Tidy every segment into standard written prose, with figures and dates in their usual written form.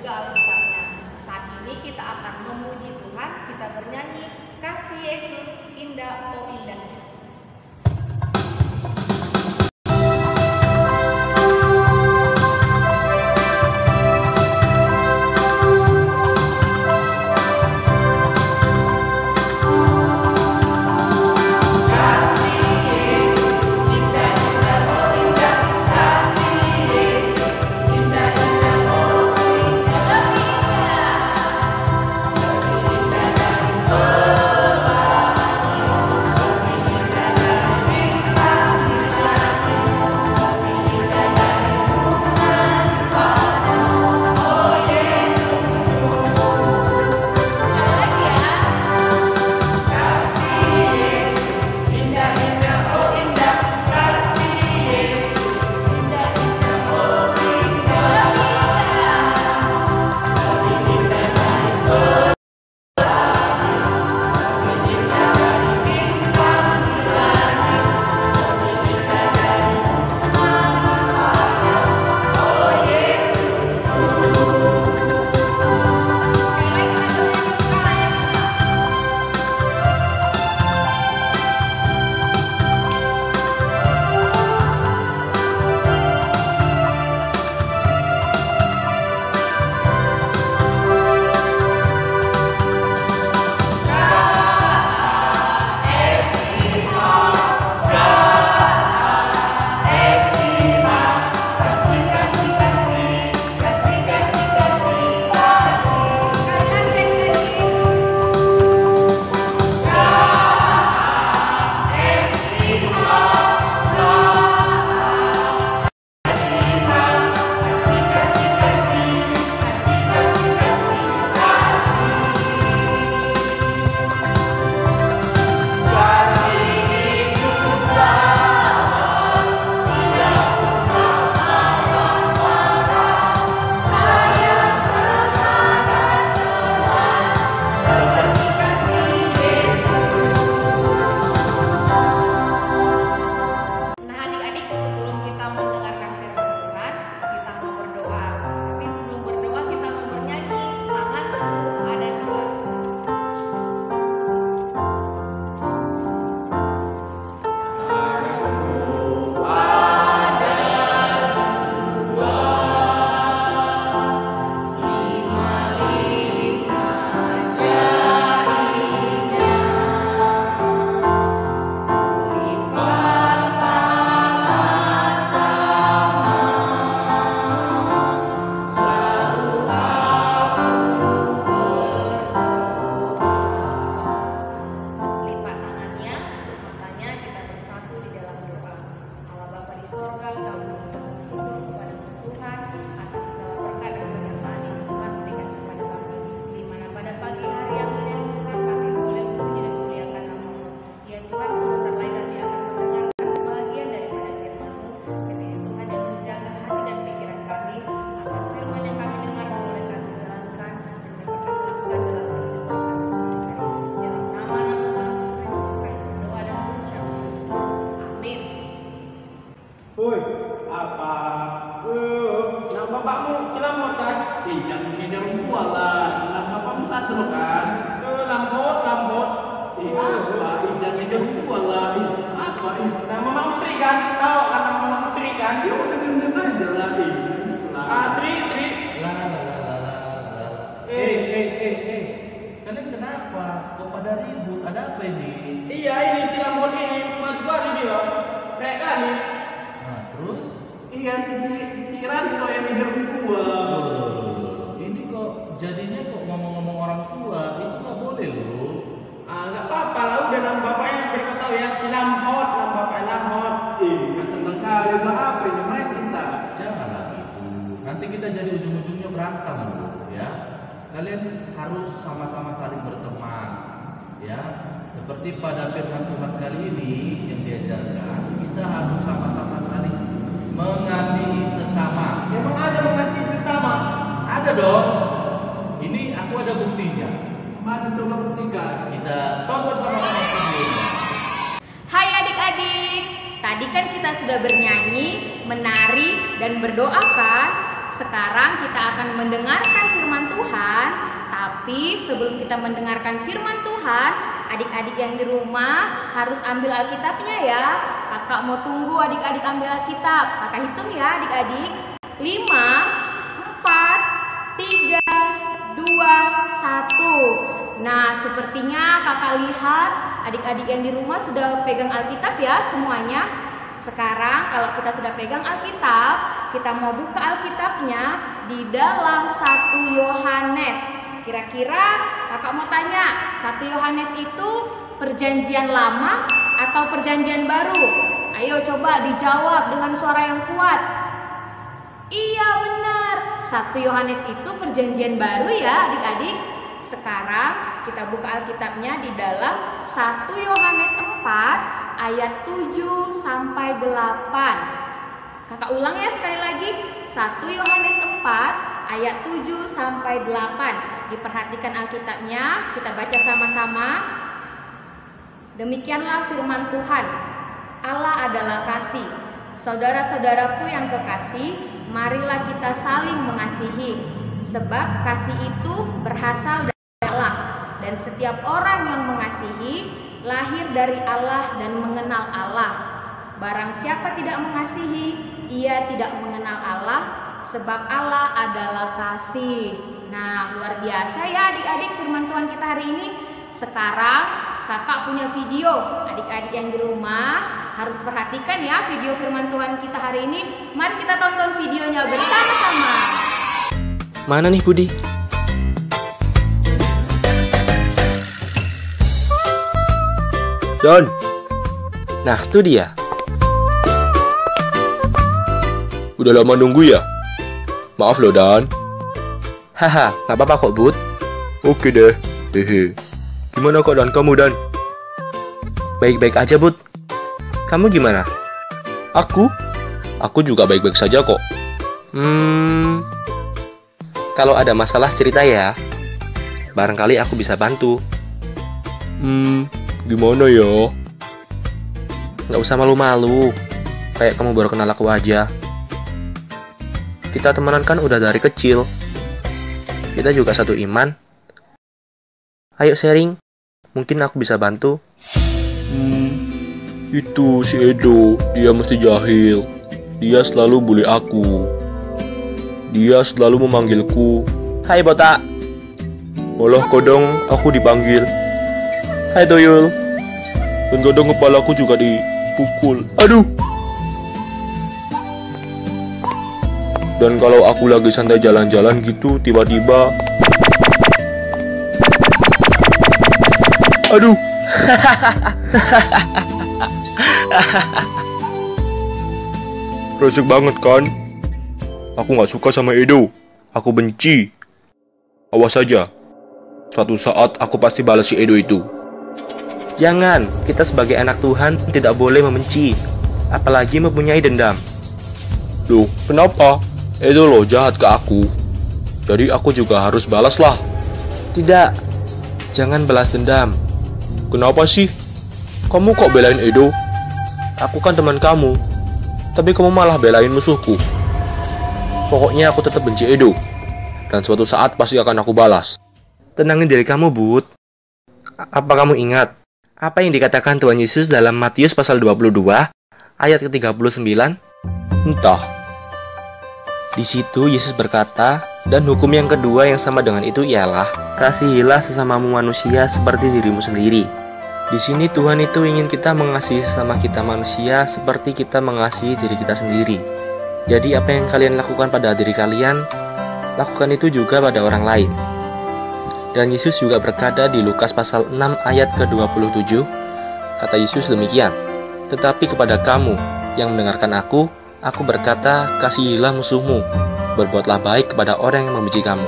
surga Alkitabnya. Saat ini kita akan memuji Tuhan, kita bernyanyi Kasih Yesus Indah Oh Indahnya. Bapakmu cilamot kan? Jangan ini orang tua lah. Nama bapakmu satu kan? Lambot. Apa? Jangan ini orang tua lah. Apa? Nama mamamu Sri kan? Tahu kan nama mamamu Sri kan? Ya udah dengar aja lah. Sri. Kalian kenapa? Kok pada ribut? Ada apa ini? Iya, ini si Lambot ini maju balik dia. Kayak kali. Nah, terus? Iya, si Ranto yang hidup gua. Loh. Ini kok jadinya kok ngomong-ngomong orang tua, itu nggak boleh loh. Nggak apa-apa lah, udah nama bapaknya hampir tahu ya, si Lambot, nama bapaknya Lambot. Seneng kali, apa ini main kita? Janganlah gitu. Nanti kita jadi ujung-ujungnya berantem loh, ya. Kalian harus sama-sama saling berteman, ya. Seperti pada firman Tuhan kali ini yang diajarkan, kita harus sama-sama saling mengasihi sesama. Memang ada mengasihi sesama? Ada dong. Ini aku ada buktinya. Mana coba buktikan? Kita tonton sama-sama videonya. Hai adik-adik, tadi kan kita sudah bernyanyi, menari, dan berdoa kan? sekarang kita akan mendengarkan firman Tuhan. Tapi sebelum kita mendengarkan firman Tuhan, adik-adik yang di rumah harus ambil Alkitabnya ya. Kakak mau tunggu adik-adik ambil Alkitab. Kakak hitung ya adik-adik. 5, 4, 3, 2, 1. Nah, sepertinya kakak lihat adik-adik yang di rumah sudah pegang Alkitab ya semuanya. Sekarang kalau kita sudah pegang Alkitab, kita mau buka Alkitabnya di dalam 1 Yohanes. Kira-kira kakak mau tanya, 1 Yohanes itu perjanjian lama atau perjanjian baru? Ayo coba dijawab dengan suara yang kuat. Iya benar, 1 Yohanes itu perjanjian baru ya adik-adik. Sekarang kita buka Alkitabnya di dalam 1 Yohanes 4 ayat 7 sampai 8. Kakak ulang ya sekali lagi, 1 Yohanes 4 ayat 7 sampai 8. Diperhatikan Alkitabnya, kita baca sama-sama. Demikianlah firman Tuhan. Allah adalah kasih. Saudara-saudaraku yang kekasih, marilah kita saling mengasihi, sebab kasih itu berasal dari Allah, dan setiap orang yang mengasihi lahir dari Allah dan mengenal Allah. Barang siapa tidak mengasihi, ia tidak mengenal Allah, sebab Allah adalah kasih. Nah, luar biasa ya adik-adik firman Tuhan kita hari ini. Sekarang kakak punya video. Adik-adik yang di rumah harus perhatikan ya video firman Tuhan kita hari ini. Mari kita tonton videonya bersama-sama. Mana nih Budi? Don. Nah, itu dia. Udah lama nunggu ya? Maaf loh, Dan. Haha, nggak apa-apa kok, Bud. Oke deh. Hehe. Gimana keadaan kamu, Dan? Baik-baik aja, Bud. Kamu gimana? Aku juga baik-baik saja kok. Kalau ada masalah cerita ya. Barangkali aku bisa bantu. Gimana ya? Nggak usah malu-malu. Kayak kamu baru kenal aku aja. Kita temenan kan udah dari kecil. Kita juga satu iman. Ayo sharing. Mungkin aku bisa bantu. Itu si Edo, dia mesti jahil. Dia selalu bully aku. Dia selalu memanggilku. Hai botak. Malah kadang aku dipanggil. Hai Toyul. Dan kadang kepalaku juga dipukul. Aduh. Dan kalau aku lagi santai jalan-jalan gitu, tiba-tiba aduh. Resek banget kan? Aku gak suka sama Edo. Aku benci. Awas saja. Suatu saat aku pasti balas si Edo itu. Jangan, kita sebagai anak Tuhan tidak boleh membenci, apalagi mempunyai dendam. Loh, kenapa? Edo loh jahat ke aku. Jadi aku juga harus balas lah. Tidak, jangan balas dendam. Kenapa sih? Kamu kok belain Edo? Aku kan teman kamu. Tapi kamu malah belain musuhku. Pokoknya aku tetap benci Edo. Dan suatu saat pasti akan aku balas. Tenangin diri kamu, Bud. Apa kamu ingat apa yang dikatakan Tuhan Yesus dalam Matius pasal 22 ayat ke-39? Entah. Di situ Yesus berkata, dan hukum yang kedua yang sama dengan itu ialah, kasihilah sesamamu manusia seperti dirimu sendiri. Di sini Tuhan itu ingin kita mengasihi sesama kita manusia seperti kita mengasihi diri kita sendiri. Jadi apa yang kalian lakukan pada diri kalian, lakukan itu juga pada orang lain. Dan Yesus juga berkata di Lukas pasal 6 ayat ke-27, kata Yesus demikian, tetapi kepada kamu yang mendengarkan aku berkata, kasihilah musuhmu, berbuatlah baik kepada orang yang membenci kamu.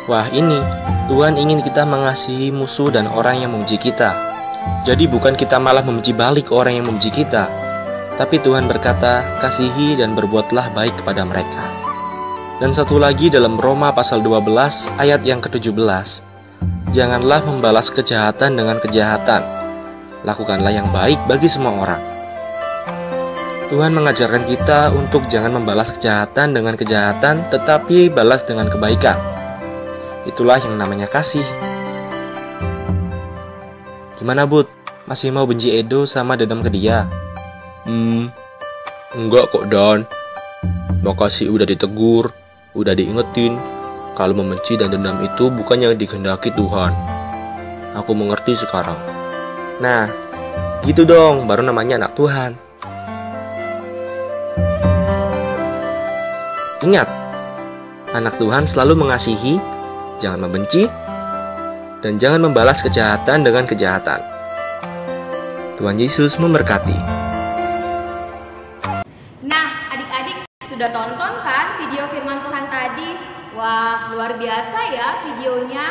Wah ini, Tuhan ingin kita mengasihi musuh dan orang yang membenci kita. Jadi bukan kita malah membenci balik orang yang membenci kita, tapi Tuhan berkata, kasihi dan berbuatlah baik kepada mereka. Dan satu lagi dalam Roma pasal 12 ayat yang ke-17, janganlah membalas kejahatan dengan kejahatan, lakukanlah yang baik bagi semua orang. Tuhan mengajarkan kita untuk jangan membalas kejahatan dengan kejahatan, tetapi balas dengan kebaikan. Itulah yang namanya kasih. Gimana, Bud? Masih mau benci Edo sama dendam ke dia? Enggak kok, Dan. Makasih udah ditegur, udah diingetin. Kalau membenci dan dendam itu bukan yang dikehendaki Tuhan. Aku mengerti sekarang. Nah, gitu dong, baru namanya anak Tuhan. Ingat, anak Tuhan selalu mengasihi, jangan membenci, dan jangan membalas kejahatan dengan kejahatan. Tuhan Yesus memberkati. Nah, adik-adik sudah tonton kan video firman Tuhan tadi? Wah, luar biasa ya videonya.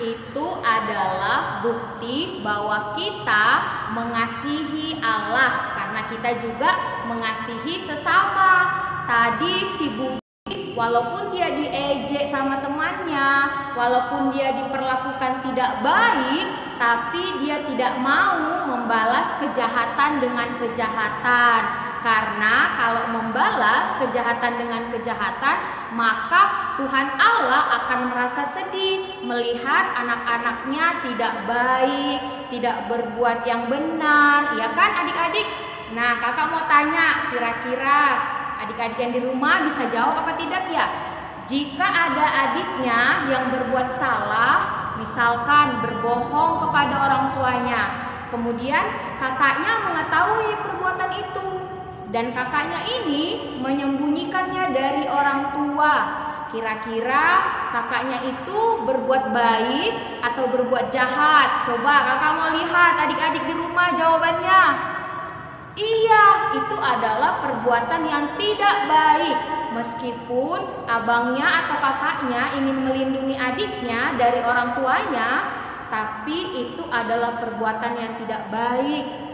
Itu adalah bukti bahwa kita mengasihi Allah karena kita juga mengasihi sesama. Tadi si Budi, walaupun dia diejek sama temannya, walaupun dia diperlakukan tidak baik, tapi dia tidak mau membalas kejahatan dengan kejahatan. Karena kalau membalas kejahatan dengan kejahatan, maka Tuhan Allah akan merasa sedih melihat anak-anaknya tidak baik, tidak berbuat yang benar, ya kan adik-adik? Nah, kakak mau tanya, kira-kira adik-adik yang di rumah bisa jawab apa tidak ya? Jika ada adiknya yang berbuat salah, misalkan berbohong kepada orang tuanya, kemudian kakaknya mengetahui perbuatan itu, dan kakaknya ini menyembunyikannya dari orang tua. Kira-kira kakaknya itu berbuat baik atau berbuat jahat? Coba kakak mau lihat adik-adik di rumah jawabannya. Iya, itu adalah perbuatan yang tidak baik. Meskipun abangnya atau kakaknya ingin melindungi adiknya dari orang tuanya, tapi itu adalah perbuatan yang tidak baik.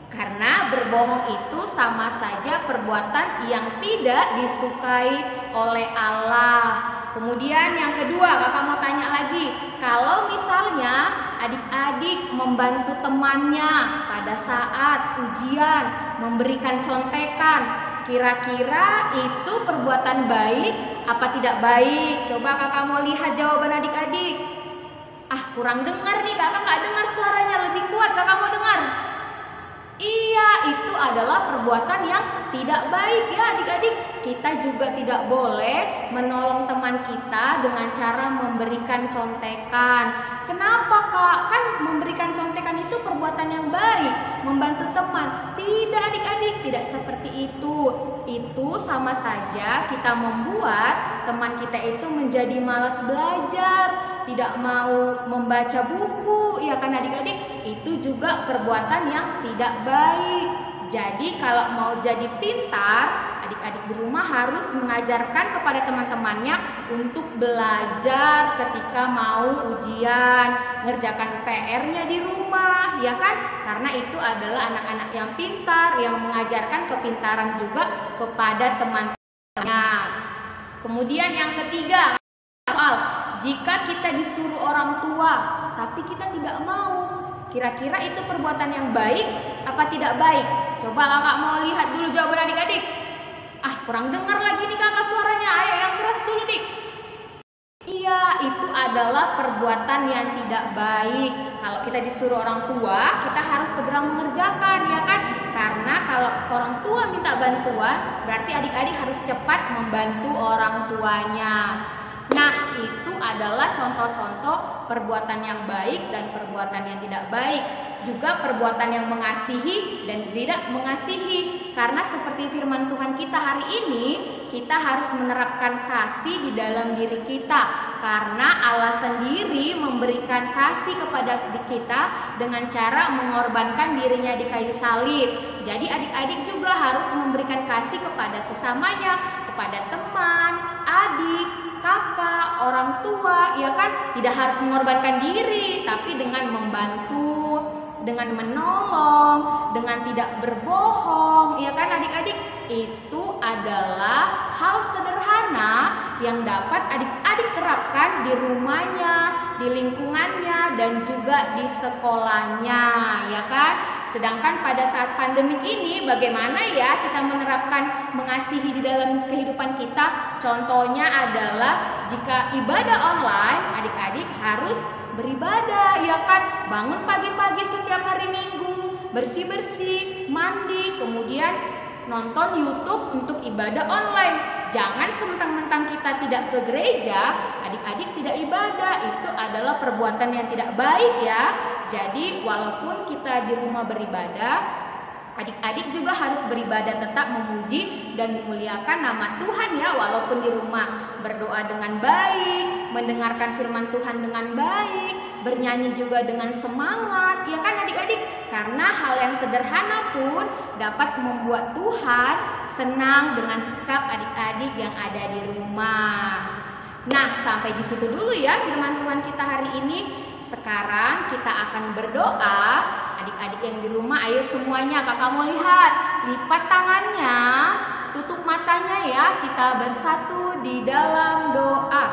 Karena berbohong itu sama saja perbuatan yang tidak disukai oleh Allah. Kemudian yang kedua, kakak mau tanya lagi, kalau misalnya adik-adik membantu temannya pada saat ujian, memberikan contekan, kira-kira itu perbuatan baik apa tidak baik? Coba kakak mau lihat jawaban adik-adik. Kurang dengar nih, kakak nggak dengar suaranya, lebih kuat kakak mau dengar. Iya, itu adalah perbuatan yang tidak baik ya adik-adik. Kita juga tidak boleh menolong teman kita dengan cara memberikan contekan. Kenapa kak? Kan memberikan contekan itu perbuatan yang baik, membantu teman. Tidak adik-adik, tidak seperti itu. Itu sama saja kita membuat teman kita itu menjadi malas belajar, tidak mau membaca buku, ya kan adik-adik? Itu juga perbuatan yang tidak baik. Jadi kalau mau jadi pintar, adik-adik di rumah harus mengajarkan kepada teman-temannya untuk belajar ketika mau ujian, ngerjakan PR-nya di rumah, ya kan? Karena itu adalah anak-anak yang pintar, yang mengajarkan kepintaran juga kepada teman-temannya. Kemudian yang ketiga, soal jika kita disuruh orang tua, tapi kita tidak mau, kira-kira itu perbuatan yang baik apa tidak baik? Coba kakak mau lihat dulu jawaban adik-adik. Kurang dengar lagi nih kakak suaranya, ayo yang keras dulu dik. Iya, itu adalah perbuatan yang tidak baik. Kalau kita disuruh orang tua, kita harus segera mengerjakan, ya kan? Karena kalau orang tua minta bantuan, berarti adik-adik harus cepat membantu orang tuanya. Nah, itu adalah contoh-contoh perbuatan yang baik dan perbuatan yang tidak baik. Juga perbuatan yang mengasihi dan tidak mengasihi. Karena seperti firman Tuhan kita hari ini, kita harus menerapkan kasih di dalam diri kita. Karena Allah sendiri memberikan kasih kepada kita dengan cara mengorbankan dirinya di kayu salib. Jadi adik-adik juga harus memberikan kasih kepada sesamanya, kepada teman, adik, kakak, orang tua, ya kan? Tidak harus mengorbankan diri, tapi dengan membantu, dengan menolong, dengan tidak berbohong, ya kan adik-adik? Itu adalah hal sederhana yang dapat adik-adik terapkan di rumahnya, di lingkungannya, dan juga di sekolahnya, ya kan? Sedangkan pada saat pandemik ini bagaimana ya kita menerapkan mengasihi di dalam kehidupan kita? Contohnya adalah jika ibadah online, adik-adik harus beribadah, ya kan? Bangun pagi-pagi setiap hari Minggu, bersih-bersih, mandi, kemudian nonton YouTube untuk ibadah online. Jangan sementang-mentang kita tidak ke gereja, adik-adik tidak ibadah. Itu adalah perbuatan yang tidak baik ya. Jadi walaupun kita di rumah beribadah, adik-adik juga harus beribadah, tetap memuji dan memuliakan nama Tuhan ya. Walaupun di rumah berdoa dengan baik, mendengarkan firman Tuhan dengan baik, bernyanyi juga dengan semangat, ya kan adik-adik? Karena hal yang sederhana pun dapat membuat Tuhan senang dengan sikap adik-adik yang ada di rumah. Nah, sampai di situ dulu ya firman Tuhan kita hari ini. Sekarang kita akan berdoa. Adik-adik yang di rumah, ayo semuanya, kakak mau lihat. Lipat tangannya, tutup matanya ya. Kita bersatu di dalam doa.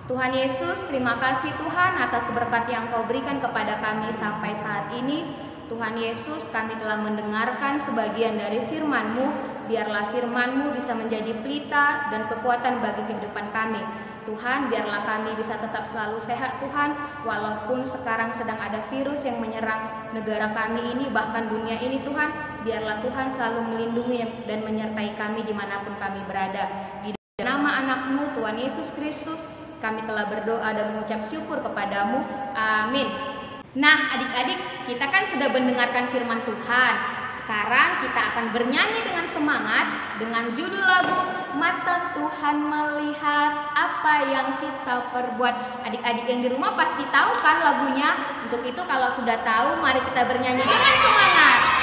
Tuhan Yesus, terima kasih Tuhan atas berkat yang Kau berikan kepada kami sampai saat ini. Tuhan Yesus, kami telah mendengarkan sebagian dari firman-Mu. Biarlah firman-Mu bisa menjadi pelita dan kekuatan bagi kehidupan kami. Tuhan, biarlah kami bisa tetap selalu sehat Tuhan, walaupun sekarang sedang ada virus yang menyerang negara kami ini, bahkan dunia ini Tuhan. Biarlah Tuhan selalu melindungi dan menyertai kami dimanapun kami berada. Di nama anak-Mu Tuhan Yesus Kristus, kami telah berdoa dan mengucap syukur kepadamu. Amin. Nah adik-adik, kita kan sudah mendengarkan firman Tuhan. Sekarang kita akan bernyanyi dengan semangat dengan judul lagu Mata Tuhan Melihat Apa Yang Kita Perbuat. Adik-adik yang di rumah pasti tahu kan lagunya? Untuk itu kalau sudah tahu, mari kita bernyanyi dengan semangat.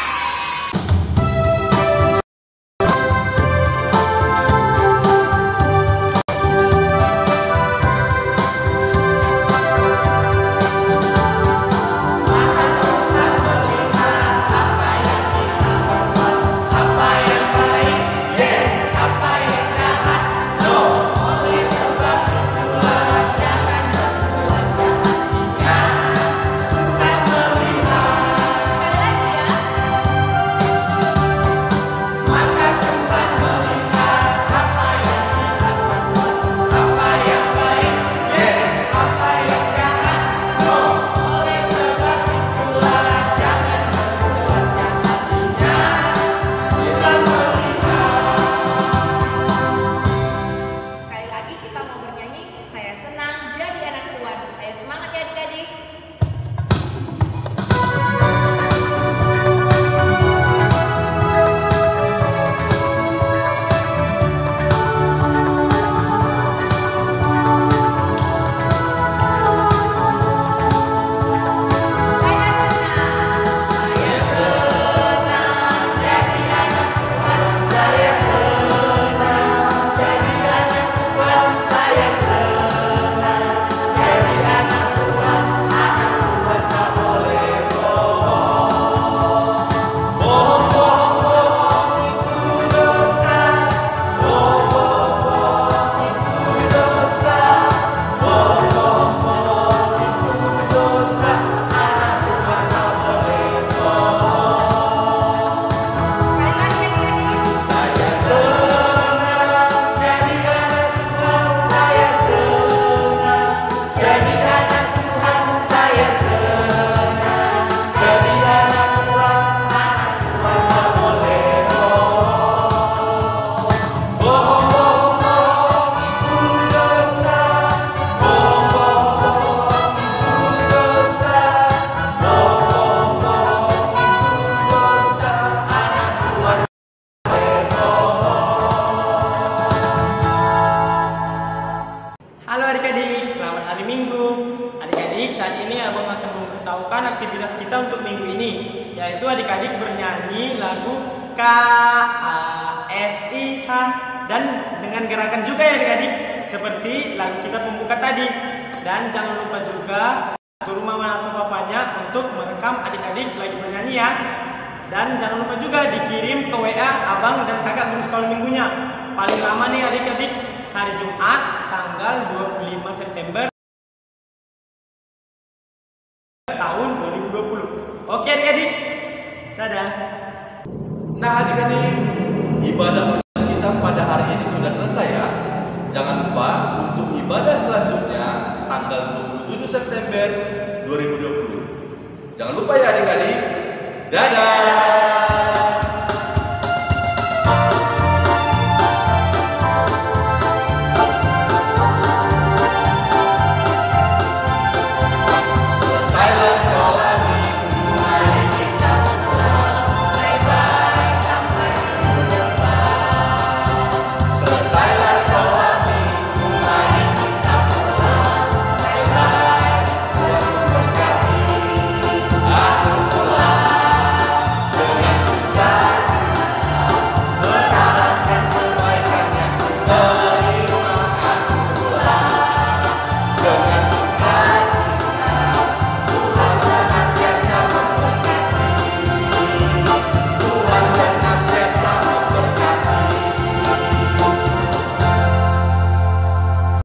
aktivitas kita untuk minggu ini, yaitu adik-adik bernyanyi lagu KASIH dan dengan gerakan juga ya adik-adik, seperti lagu kita pembuka tadi. Dan jangan lupa juga suruh mama atau papanya untuk merekam adik-adik lagi bernyanyi ya. Dan jangan lupa juga dikirim ke WA abang dan kakak guru sekolah minggunya. Paling lama nih adik-adik hari Jumat tanggal 25 September tahun 2020. Oke adik-adik, Dadah. Nah adik-adik, ibadah online kita pada hari ini sudah selesai ya. Jangan lupa untuk ibadah selanjutnya tanggal 27 September 2020. Jangan lupa ya adik-adik. Dadah.